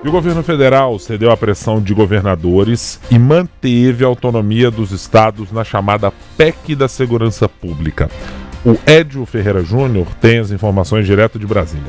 E o governo federal cedeu à pressão de governadores e manteve a autonomia dos estados na chamada PEC da Segurança Pública. O Edio Ferreira Júnior tem as informações direto de Brasília.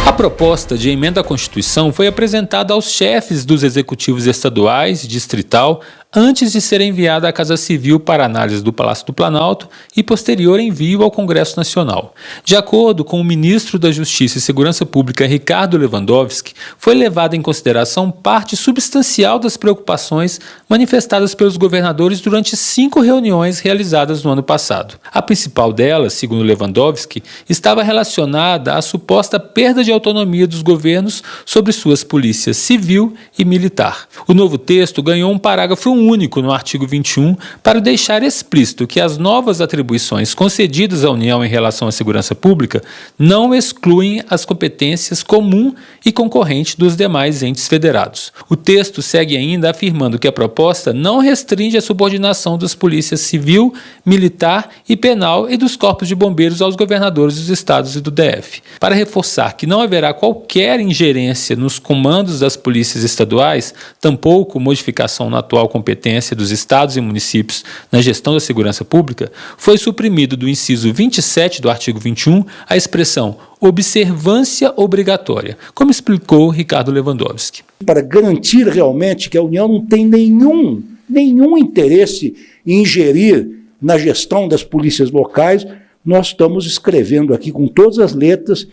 A proposta de emenda à Constituição foi apresentada aos chefes dos executivos estaduais e distrital antes de ser enviada à Casa Civil para análise do Palácio do Planalto e posterior envio ao Congresso Nacional. De acordo com o ministro da Justiça e Segurança Pública, Ricardo Lewandowski, foi levada em consideração parte substancial das preocupações manifestadas pelos governadores durante 5 reuniões realizadas no ano passado. A principal delas, segundo Lewandowski, estava relacionada à suposta perda de autonomia dos governos sobre suas polícias civil e militar. O novo texto ganhou um parágrafo único no artigo 21 para deixar explícito que as novas atribuições concedidas à União em relação à segurança pública não excluem as competências comum e concorrente dos demais entes federados. O texto segue ainda afirmando que a proposta não restringe a subordinação das polícias civil, militar e penal e dos corpos de bombeiros aos governadores dos estados e do DF. Para reforçar que não haverá qualquer ingerência nos comandos das polícias estaduais, tampouco modificação na atual competência dos estados e municípios na gestão da segurança pública, foi suprimido do inciso 27 do artigo 21 a expressão observância obrigatória, como explicou Ricardo Lewandowski. Para garantir realmente que a União não tem nenhum interesse em ingerir na gestão das polícias locais, nós estamos escrevendo aqui com todas as letras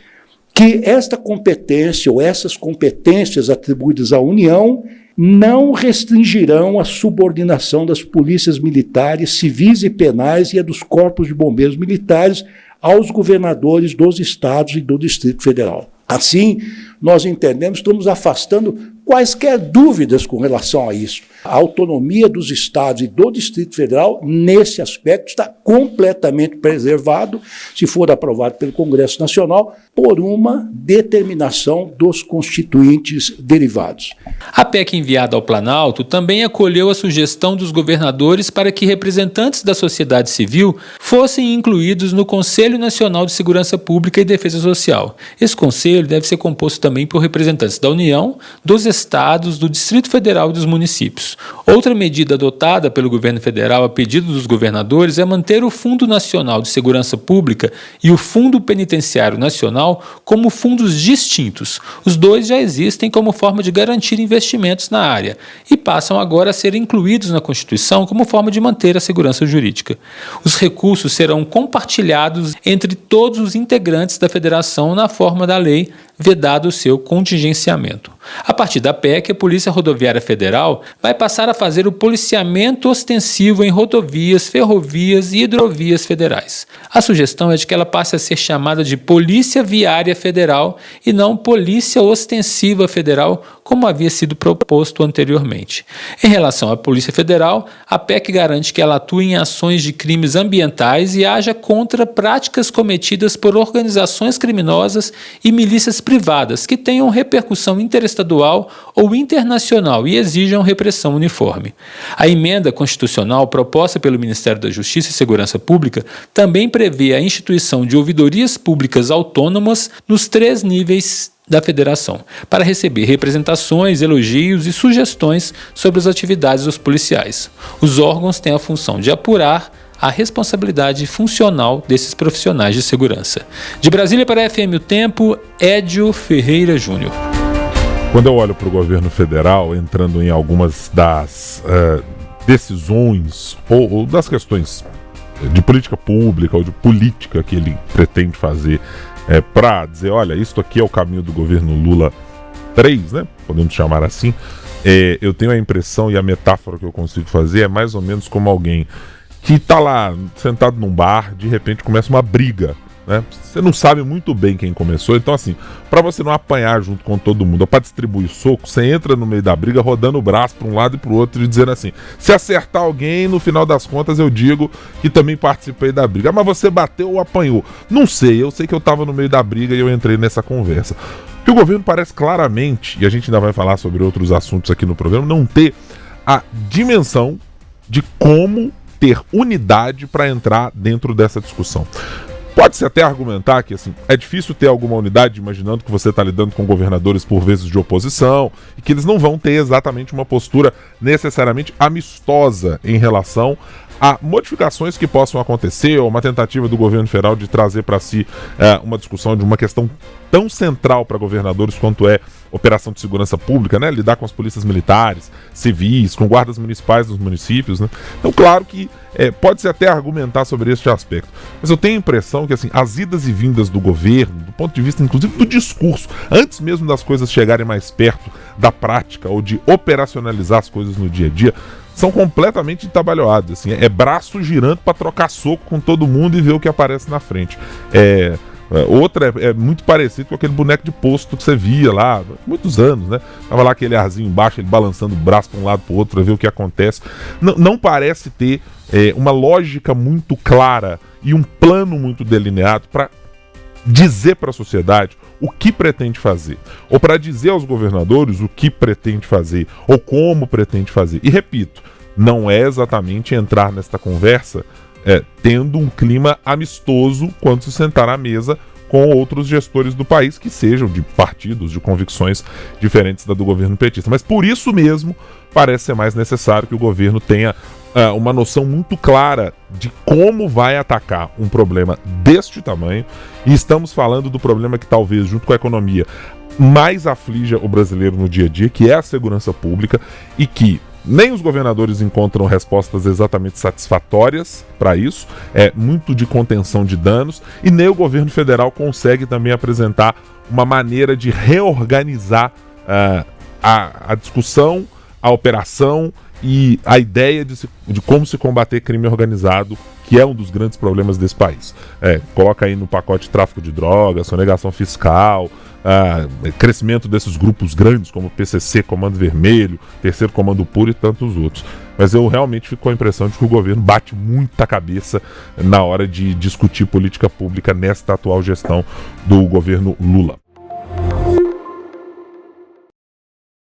que esta competência ou essas competências atribuídas à União não restringirão a subordinação das polícias militares, civis e penais e a dos corpos de bombeiros militares aos governadores dos estados e do Distrito Federal. Assim, nós entendemos, estamos afastando quaisquer dúvidas com relação a isso. A autonomia dos estados e do Distrito Federal, nesse aspecto, está completamente preservado, se for aprovado pelo Congresso Nacional, por uma determinação dos constituintes derivados. A PEC enviada ao Planalto também acolheu a sugestão dos governadores para que representantes da sociedade civil fossem incluídos no Conselho Nacional de Segurança Pública e Defesa Social. Esse conselho deve ser composto também por representantes da União, dos estados, do Distrito Federal e dos municípios. Outra medida adotada pelo governo federal a pedido dos governadores é manter o Fundo Nacional de Segurança Pública e o Fundo Penitenciário Nacional como fundos distintos. Os dois já existem como forma de garantir investimentos na área e passam agora a ser incluídos na Constituição como forma de manter a segurança jurídica. Os recursos serão compartilhados entre todos os integrantes da federação na forma da lei, vedado o seu contingenciamento. A partir da PEC, a Polícia Rodoviária Federal vai passar a fazer o policiamento ostensivo em rodovias, ferrovias e hidrovias federais. A sugestão é de que ela passe a ser chamada de Polícia Viária Federal e não Polícia Ostensiva Federal, como havia sido proposto anteriormente. Em relação à Polícia Federal, a PEC garante que ela atue em ações de crimes ambientais e haja contra práticas cometidas por organizações criminosas e milícias privadas que tenham repercussão interestadual ou internacional e exijam repressão uniforme. A emenda constitucional proposta pelo Ministério da Justiça e Segurança Pública também prevê a instituição de ouvidorias públicas autônomas nos 3 níveis da federação, para receber representações, elogios e sugestões sobre as atividades dos policiais. Os órgãos têm a função de apurar a responsabilidade funcional desses profissionais de segurança. De Brasília para a FM O Tempo, Edio Ferreira Júnior. Quando eu olho para o governo federal, entrando em algumas das decisões ou das questões de política pública ou de política que ele pretende fazer para dizer, olha, isso aqui é o caminho do governo Lula 3, né? Podemos chamar assim. Eu tenho a impressão e a metáfora que eu consigo fazer é mais ou menos como alguém que está lá sentado num bar, de repente começa uma briga, né? Você não sabe muito bem quem começou, então assim, para você não apanhar junto com todo mundo, ou para distribuir soco, você entra no meio da briga rodando o braço para um lado e para o outro e dizendo assim, se acertar alguém, no final das contas eu digo que também participei da briga. Mas você bateu ou apanhou? Não sei, eu sei que eu estava no meio da briga e eu entrei nessa conversa. Que o governo parece claramente, e a gente ainda vai falar sobre outros assuntos aqui no programa, não ter a dimensão de como ter unidade para entrar dentro dessa discussão. Pode-se até argumentar que assim, é difícil ter alguma unidade imaginando que você está lidando com governadores por vezes de oposição e que eles não vão ter exatamente uma postura necessariamente amistosa em relação a modificações que possam acontecer ou uma tentativa do governo federal de trazer para si uma discussão de uma questão tão central para governadores quanto é operação de segurança pública, né? Lidar com as polícias militares, civis, com guardas municipais dos municípios, né? Então, claro que pode-se até argumentar sobre este aspecto, mas eu tenho a impressão que assim, as idas e vindas do governo, do ponto de vista inclusive do discurso, antes mesmo das coisas chegarem mais perto da prática ou de operacionalizar as coisas no dia a dia, são completamente atabalhoados, assim, é braço girando para trocar soco com todo mundo e ver o que aparece na frente. Outra é muito parecido com aquele boneco de posto que você via lá há muitos anos, né? Tava lá aquele arzinho embaixo, ele balançando o braço para um lado para o outro para ver o que acontece. Não parece ter uma lógica muito clara e um plano muito delineado para dizer para a sociedade o que pretende fazer, ou para dizer aos governadores o que pretende fazer, ou como pretende fazer. E repito, não é exatamente entrar nesta conversa tendo um clima amistoso quando se sentar à mesa com outros gestores do país que sejam de partidos, de convicções diferentes da do governo petista. Mas por isso mesmo parece ser mais necessário que o governo tenha uma noção muito clara de como vai atacar um problema deste tamanho, e estamos falando do problema que talvez, junto com a economia, mais aflige o brasileiro no dia a dia, que é a segurança pública, e que nem os governadores encontram respostas exatamente satisfatórias para isso, é muito de contenção de danos, e nem o governo federal consegue também apresentar uma maneira de reorganizar a discussão, a operação e a ideia de como se combater crime organizado, que é um dos grandes problemas desse país. Coloca aí no pacote tráfico de drogas, sonegação fiscal, crescimento desses grupos grandes como PCC, Comando Vermelho, Terceiro Comando Puro e tantos outros. Mas eu realmente fico com a impressão de que o governo bate muita cabeça na hora de discutir política pública nesta atual gestão do governo Lula.